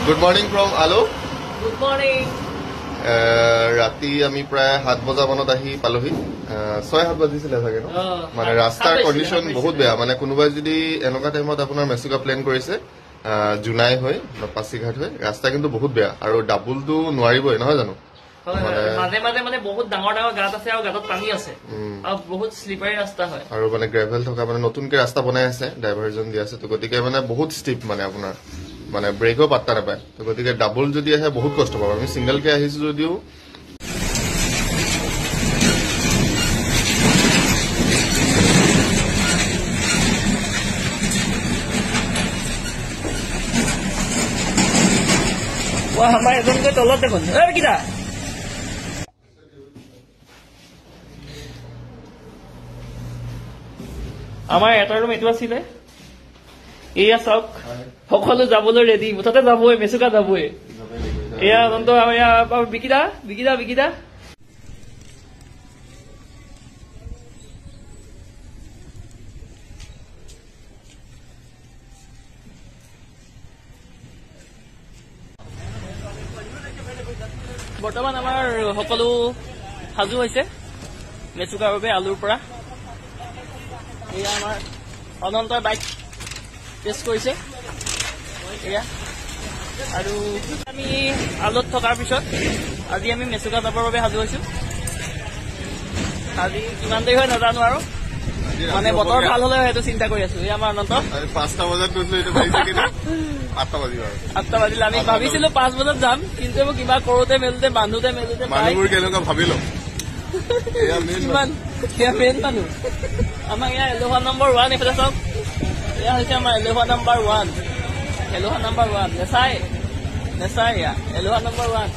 Good morning from Alo. Good morning. ৰাতি আমি প্ৰায় 7 বজা মানত আহি পালোহি 6-7 বাজিছিলে চাগে ন মানে ৰাস্তাৰ কণ্ডিশ্যন বহুত বেয়া মানে কোনোবাই যদি এনেকুৱা টাইমত আপোনাৰ মেচুকা প্লেন কৰিছে জুনাই হৈ বা পাছিঘাট হৈ ৰাস্তা কিন্তু বহুত বেয়া আৰু ডাবুলটো নোৱাৰিবই নহয় জানো মাজে মাজে মানে বহুত ডাঙৰ ডাঙৰ গাঁত আছে আৰু গাঁতত পানী আছে আৰু বহুত স্লিপাৰী ৰাস্তা হয় আৰু মানে গ্ৰেভেল থকা মানে নতুনকে ৰাস্তা বনাই আছে ড্ৰাইভাৰজন দি আছে তো গতিকে মানে বহুত ষ্টিপ মানে আপোনাৰ মানে ব্ৰেকও পাত্তা নাপায় তো গতিকে ডাবল যদি আহে বহুত কষ্ট পাব আমি সিংগলকে আহিছো যদিও আমাৰ এজনকৈ তলত দেখোন কিটা আমাৰ এটা ৰুম এইটো আছিলে এয়া চাওক সকলো যাবলৈ ৰেডি মুঠতে যাবই মেচুকা যাবই এয়া অনন্ত বিকিদা বিকিদা বিকিদা বৰ্তমান আমাৰ সকলো সাজু হৈছে মেচুকাৰ বাবে আলুৰ পৰা এয়া আমাৰ অনন্তই বাইক টেষ্ট কৰিছে এয়া আৰু আমি আলুত থকাৰ পিছত আজি আমি মেচুকা যাবৰ বাবে সাজু হৈছো আজি কিমান দেৰি হয় নাজানো আৰু মানে বতৰ ভাল হলে সেইটো চিন্তা কৰি আছো এয়া আমাৰ অনন্ত 5টা বজাত গৈছিলো 8টা বাজিলে আমি ভাবিছিলো 5 বজাত যাম কিন্তু কিবা কৰোতে মেলোতে বান্ধোতে মানুহবোৰ কেনেকুৱা ভাবিলো মেইন মানুহ আমাক এয়া এলোহা নম্বৰ 1 এইফালে চাওক এয়া হৈছে আমাৰ এলোহা নম্বৰ 1 নেচাই এয়া এলোহা নম্বৰ 1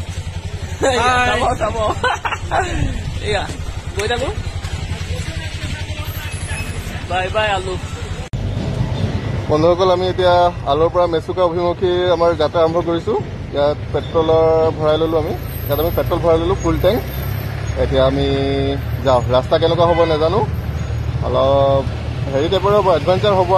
চাব এয়া গৈ থাকো বাই বাই আলু বন্ধুসকল আমি এতিয়া আলুৰ পৰা মেচুকা অভিমুখী আমাৰ যাত্ৰা আৰম্ভ কৰিছো ইয়াত পেট্ৰলৰ ভৰাই ললো আমি ইয়াত আমি পেট্ৰল ভৰাই ললো ফুল টেংক এতিয়া আমি যাওঁ ৰাস্তা কেনেকুৱা হ'ব নাজানো অলপ হেৰি টাইপৰ হ'ব এডভেঞ্চাৰ হ'ব